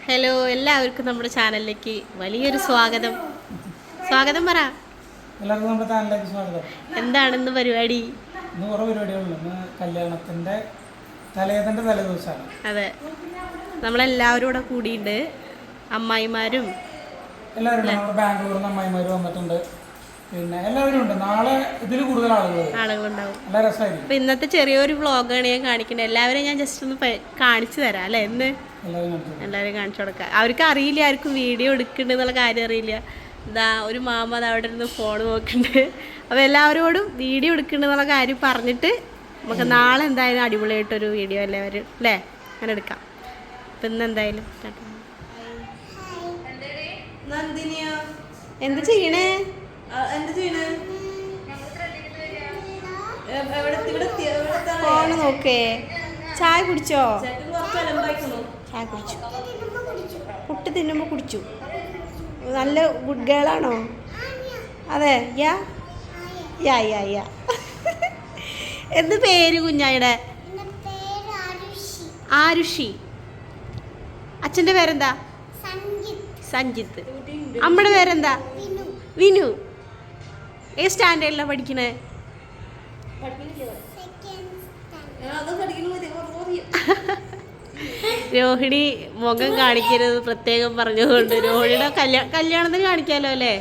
Hello, എല്ലാവർക്കും നമ്മുടെ ചാനലിലേക്ക് വലിയൊരു സ്വാഗതം. സ്വാഗതം പറ. എല്ലാവർക്കും നമ്മുടെ ചാനലിലേക്ക് സ്വാഗതം. എന്താണെന്ന് പരിപാടി? ഇന്ന് കുറേ പരിപാടികളുണ്ട്. ഇന്ന് കല്യാണത്തിൻ്റെ തലേദിവസമാണ്. അതെ, നമ്മളെല്ലാവരും കൂടെ കൂടിയിട്ട് അമ്മായിമാരും എല്ലാവരും നമ്മുടെ ബാംഗ്ലൂരിൽ നിന്ന് അമ്മായിമാർ വന്നിട്ടുണ്ട്. പിന്നെ എല്ലാവരും ഉണ്ട്. നാളെ ഇതിൽ കൂടുതൽ ആളുകളുണ്ടാവും. നല്ല രസമായിരിക്കും. അപ്പം ഇന്നത്തെ ചെറിയൊരു വ്ളോഗാണ് ഞാൻ കാണിക്കുന്നത്. എല്ലാവരെയും ഞാൻ ജസ്റ്റ് ഒന്ന് കാണിച്ചു തരാം അല്ലേ? എന്ന് എല്ലാവരും കാണിച്ചു കൊടുക്കാം. അവർക്ക് അറിയില്ല, ആർക്കും വീഡിയോ എടുക്കുന്നുണ്ടെന്നുള്ള കാര്യം അറിയില്ല. ഇതാ ഒരു മാമ അത് അവിടെ ഇരുന്ന് ഫോൺ നോക്കുന്നുണ്ട്. അപ്പോൾ എല്ലാവരോടും വീഡിയോ എടുക്കുന്നുണ്ടെന്നുള്ള കാര്യം പറഞ്ഞിട്ട് നമുക്ക് നാളെ എന്തായാലും അടിപൊളിയായിട്ടൊരു വീഡിയോ എല്ലാവരും അല്ലേ അങ്ങനെ എടുക്കാം. അപ്പം ഇന്ന് എന്തായാലും എന്ത് ചെയ്യണേ? ഫോണ് നോക്കേ. ചായ കുടിച്ചോ? ചായ കുടിച്ചു. പുട്ട് തിന്നുമ്പോൾ കുടിച്ചു. നല്ല ഗുഡ് ഗേളാണോ? അതെ. യാ യാ യാ യാ എന്ത് പേര് കുഞ്ഞായുടെ? ആരുഷി. അച്ഛൻ്റെ പേരെന്താ? സഞ്ജിത്ത്. അമ്മയുടെ പേരെന്താ? വിനു. ഏത് സ്റ്റാൻഡേർഡിലാണ് പഠിക്കണേ? രോഹിണി മുഖം കാണിക്കരുത് പ്രത്യേകം പറഞ്ഞതുകൊണ്ട്. രോഹിണിയുടെ കല്യാണത്തിന് കാണിക്കാലോ അല്ലേ?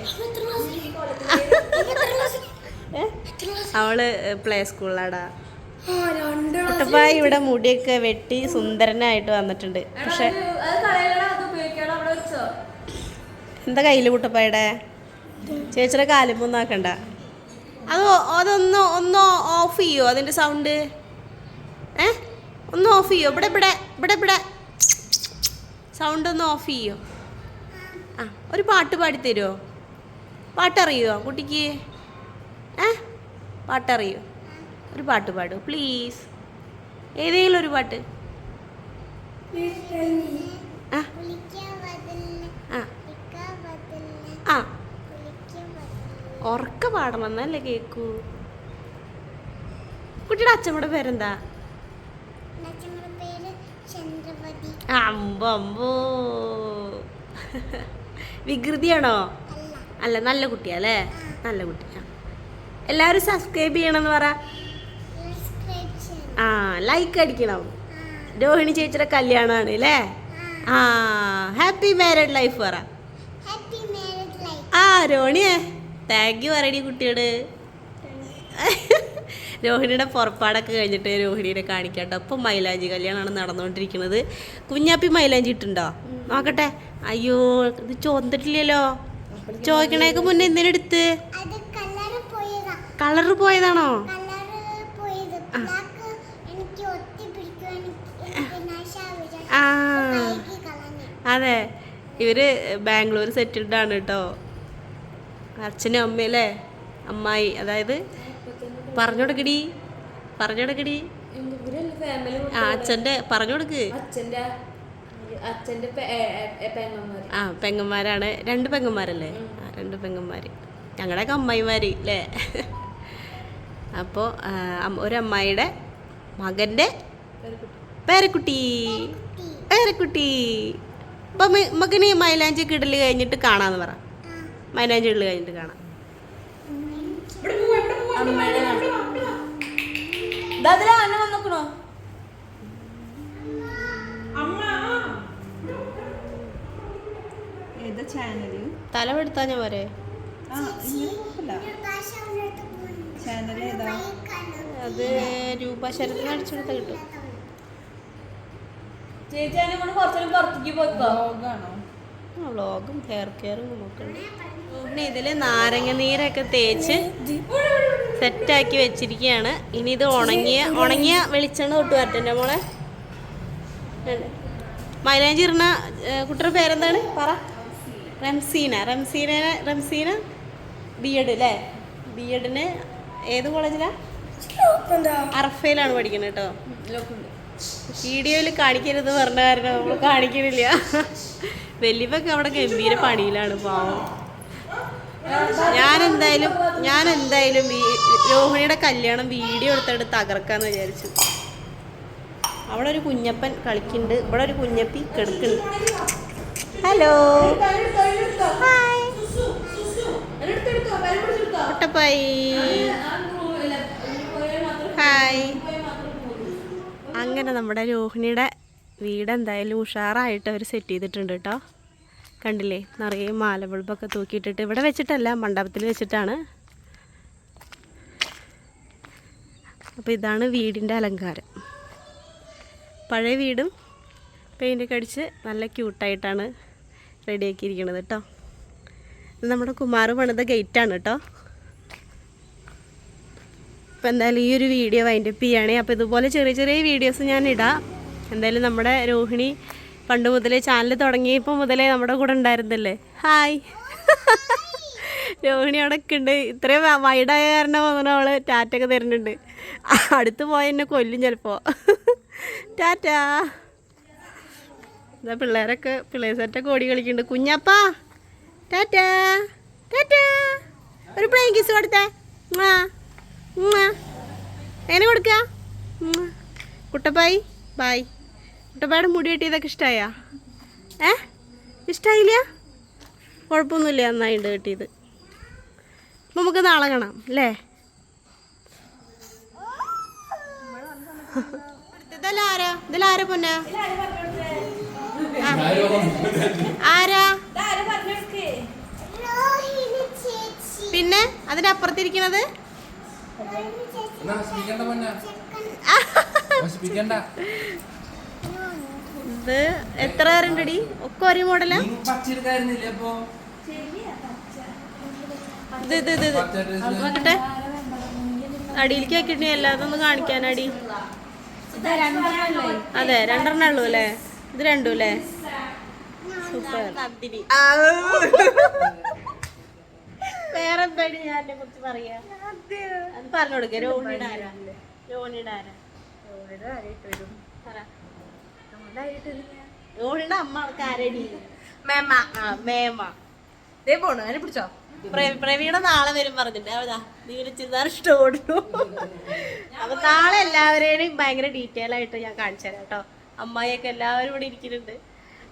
അവള് പ്ലേ സ്കൂളിലാടാ. കുട്ടപ്പായി ഇവിടെ മുടിയൊക്കെ വെട്ടി സുന്ദരനായിട്ട് വന്നിട്ടുണ്ട്. പക്ഷെ എന്താ കയ്യില് കുട്ടപ്പായുടെ? ചേച്ചിയുടെ കാലുമൊന്നും ആക്കണ്ട. ഒന്ന് ഓഫ് ചെയ്യോ അതിൻ്റെ സൗണ്ട്? ഒന്ന് ഓഫ് ചെയ്യോ? ഇവിടെ സൗണ്ട് ഒന്ന് ഓഫ് ചെയ്യോ? ഒരു പാട്ട് പാടിത്തരുമോ? പാട്ടറിയുമോ കുട്ടിക്ക്? പാട്ടറിയോ? ഒരു പാട്ട് പാടൂ പ്ലീസ്. ഏതെങ്കിലും ഒരു പാട്ട്. ഉറക്ക പാടണം എന്നല്ലേ കേക്കൂ. കുട്ടിയുടെ അച്ഛമ്മയുടെ പേരെന്താ? അമ്പോ വികൃതിയാണോ? അല്ല, നല്ല കുട്ടിയാ അല്ലേ? നല്ല കുട്ടിയാ. എല്ലാവരും സബ്സ്ക്രൈബ് ചെയ്യണമെന്ന് പറ. ലൈക്ക് അടിക്കണം. രോഹിണി ചേച്ചിയുടെ കല്യാണമാണ് അല്ലേ? ഹാപ്പി മാരീഡ് ലൈഫ് പറ. രോഹിണിയേ താങ്ക് യു പറയടി കുട്ടിയോട്. രോഹിണിയുടെ പുറപ്പാടൊക്കെ കഴിഞ്ഞിട്ട് രോഹിണിയെ കാണിക്കാട്ടോ. അപ്പം മൈലാഞ്ചി കല്യാണമാണ് നടന്നുകൊണ്ടിരിക്കുന്നത്. കുഞ്ഞാപ്പി മൈലാഞ്ചി ഇട്ടുണ്ടോ നോക്കട്ടെ. അയ്യോ, ഇത് ചോദിട്ടില്ലല്ലോ. ചോദിക്കണേക്ക് മുന്നേ എന്തിനെടുത്ത്? കളറ് പോയതാണോ? അതെ, ഇവര് ബാംഗ്ലൂർ സെറ്റിൽഡ് ആണ് കേട്ടോ. അച്ഛനും അമ്മയല്ലേ? അമ്മായി, അതായത് പറഞ്ഞോടക്കടി. അച്ഛൻ്റെ പറഞ്ഞോടുക്ക്. പെങ്ങന്മാരാണ്. 2 പെങ്ങന്മാരല്ലേ? 2 പെങ്ങന്മാര്. ഞങ്ങളുടെയൊക്കെ അമ്മായിമാര് അല്ലേ? അപ്പോൾ ഒരമ്മായിയുടെ മകൻ്റെ പേരക്കുട്ടി. അപ്പം മകന് മൈലാഞ്ചി കിടല് കഴിഞ്ഞിട്ട് കാണാന്ന് പറ. മൈലാഞ്ചി ഇടല് കഴിഞ്ഞിട്ട് കാണാം. തലമെടുത്താ ഞാൻ പോരെ? അത് രൂപാശരത്തിന് അടിച്ചെടുത്ത കിട്ടും. വ്ളോഗും ഹെയർ കെയറും നോക്കണ്ട. പിന്നെ ഇതിൽ നാരങ്ങ നീരൊക്കെ തേച്ച് സെറ്റാക്കി വെച്ചിരിക്കുകയാണ്. ഇനി ഇത് ഉണങ്ങിയ വെളിച്ചെണ്ണ തൊട്ട് വരട്ടെ മോളെ. മൈലാഞ്ചി ഇടുന്ന കുട്ടിയുടെ പേരെന്താണ് പറ? റംസീന ബി.എഡ് അല്ലേ? ബി.എഡിന് ഏത് കോളേജിലാണ്? അർഫയിലാണ് പഠിക്കുന്നത് കേട്ടോ. വീഡിയോയിൽ കാണിക്കരുത് പറഞ്ഞ കാരണം നമ്മൾ കാണിക്കണില്ല. വലിയപ്പൊക്കെ അവിടെ ഗംഭീര പണിയിലാണ് പാവം. ഞാൻ എന്തായാലും രോഹിണിയുടെ കല്യാണം വീഡിയോ എടുത്തിട്ട് തകർക്കാന്ന് വിചാരിച്ചു. അവിടെ ഒരു കുഞ്ഞപ്പൻ കളിക്കുന്നുണ്ട്, ഇവിടെ ഒരു കുഞ്ഞപ്പി കിടക്കുന്നുണ്ട്. Hello hi Kuttappayi hi. അങ്ങനെ നമ്മുടെ രോഹിണിയുടെ വീട് എന്തായാലും ഉഷാറായിട്ട് അവർ സെറ്റ് ചെയ്തിട്ടുണ്ട് കേട്ടോ. കണ്ടില്ലേ, നിറയെ മാല ബൾബൊക്കെ തൂക്കിയിട്ടിട്ട്, ഇവിടെ വെച്ചിട്ടല്ല മണ്ഡപത്തിൽ വെച്ചിട്ടാണ്. അപ്പോൾ ഇതാണ് വീടിൻ്റെ അലങ്കാരം. പഴയ വീടും പെയിൻ്റൊക്കെ അടിച്ച് നല്ല ക്യൂട്ടായിട്ടാണ് റെഡിയാക്കിയിരിക്കുന്നത് കേട്ടോ. ഇത് നമ്മുടെ കുമാർ പണിത ഗേറ്റാണ് കേട്ടോ. അപ്പോൾ എന്തായാലും ഈ ഒരു വീഡിയോ വൈൻഡപ്പ് ചെയ്യുകയാണെങ്കിൽ, അപ്പോൾ ഇതുപോലെ ചെറിയ ചെറിയ വീഡിയോസ് ഞാൻ ഇടാം. എന്തായാലും നമ്മുടെ രോഹിണി പണ്ട് മുതലേ ചാനൽ തുടങ്ങിയപ്പോൾ മുതലേ നമ്മുടെ കൂടെ ഉണ്ടായിരുന്നല്ലേ. ഹായ് രോഹിണി അവിടെ ഒക്കെ ഉണ്ട്. ഇത്രയും വൈഡായ കാരണം തോന്നുന്നു അവൾ ടാറ്റൊക്കെ തരുന്നുണ്ട്. അടുത്ത് പോയ എന്നെ കൊല്ലും ചിലപ്പോൾ. ടാറ്റാ. എന്താ പിള്ളേരൊക്കെ പിള്ളേർ സെറ്റൊക്കെ ഓടി കളിക്കുന്നുണ്ട്. കുഞ്ഞപ്പാ ടാറ്റാ ടാറ്റാ. ഒരു പ്ലെയിൻ കിസ് കൊടുത്തേ. എങ്ങനെ കൊടുക്കുക? കുട്ടപ്പായി ബായ്. കുട്ടപ്പായുടെ മുടി കെട്ടിയതൊക്കെ ഇഷ്ടമായാ? ഇഷ്ടമായില്ല? കുഴപ്പമൊന്നുമില്ല, നന്നായിട്ട് കെട്ടിയത്. നമുക്ക് നാളെ കാണാം അല്ലേ? ഇതിലാരാ പൊന്ന? ആരാ? പിന്നെ അതിന്റെ അപ്പുറത്തിരിക്കണത് ഇത് എത്ര പേരുണ്ടടി? ഒക്കെ ഒരേ മോഡലാ? ഇത് അടിയിലേക്ക് ആക്കിട്ട് എല്ലാതൊന്ന് കാണിക്കാനടി. അതെ, 2 ഉള്ളൂ അല്ലേ? ഇത് 2 അല്ലേ? സൂപ്പർ. വേറെന്താടി ഞാൻ എന്നെ കുറിച്ച് പറയാ? അത് പറഞ്ഞു കൊടുക്ക. രോഹിണിയുടെ ആരാ? രോഹിണിയുടെ അമ്മ ആരടി? മേമ. പിടിച്ചോ. പ്രവീണ നാളെ വരും പറഞ്ഞിട്ട്. അതാ നീ ചുരിദാർ ഇഷ്ടപ്പെടുന്നു. അപ്പൊ നാളെ എല്ലാവരെയും ഭയങ്കര ഡീറ്റെയിൽ ആയിട്ട് ഞാൻ കാണിച്ചു തരാം കേട്ടോ. അമ്മായിയൊക്കെ എല്ലാവരും ഇവിടെ ഇരിക്കുന്നുണ്ട്.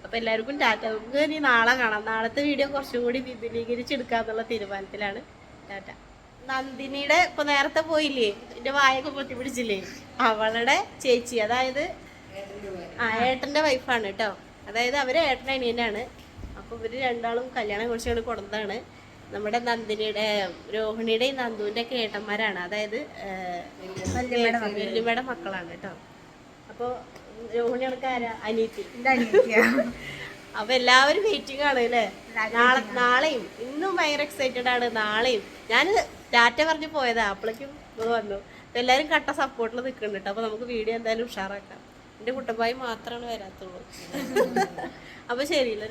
അപ്പൊ എല്ലാവർക്കും ടാറ്റ. നമുക്ക് ഇനി നാളെ കാണാം. നാളത്തെ വീഡിയോ കുറച്ചും കൂടി വിപുലീകരിച്ചെടുക്കാന്നുള്ള തീരുമാനത്തിലാണ്. ടാറ്റ. നന്ദിനിയുടെ ഇപ്പൊ നേരത്തെ പോയില്ലേ, എന്റെ വായൊക്കെ പൊട്ടിപ്പിടിച്ചില്ലേ, അവളുടെ ചേച്ചി, അതായത് ഏട്ടന്റെ വൈഫാണ് കേട്ടോ. അതായത് അവര് ഏട്ടൻ്റെ അനിയനാണ്. അപ്പൊ ഇവര് രണ്ടാളും കല്യാണം കുറിച്ച് കൊടുത്തതാണ്. നമ്മുടെ നന്ദിനിയുടെ രോഹിണിയുടെയും നന്ദുവിൻ്റെ ഒക്കെ ഏട്ടന്മാരാണ്. അതായത് വല്യമ്മയുടെ മക്കളാണ് കേട്ടോ. അപ്പോൾ രോഹിണിയൊക്കെ ആരാ? അനിയത്തി. അപ്പൊ എല്ലാവരും വെയിറ്റിംഗ് ആണ് അല്ലേ? നാളെയും ഇന്നും ഭയങ്കര എക്സൈറ്റഡ് ആണ്. നാളെയും ഞാൻ ടാറ്റ പറഞ്ഞ് പോയതാ, അപ്പോഴേക്കും ഇത് വന്നു. അപ്പൊ എല്ലാവരും കട്ട സപ്പോർട്ടിൽ നിൽക്കുന്നുണ്ട് കേട്ടോ. അപ്പൊ നമുക്ക് വീഡിയോ എന്തായാലും ഉഷാറാക്കാം. എൻ്റെ കുട്ടപ്പായി മാത്രമാണ് വരാത്തുള്ളൂ. അപ്പൊ ശരിയില്ല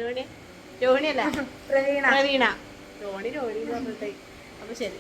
രോഹിണിയല്ല പ്രവീണ രോണി പറഞ്ഞിട്ടേ. അപ്പൊ ശരി.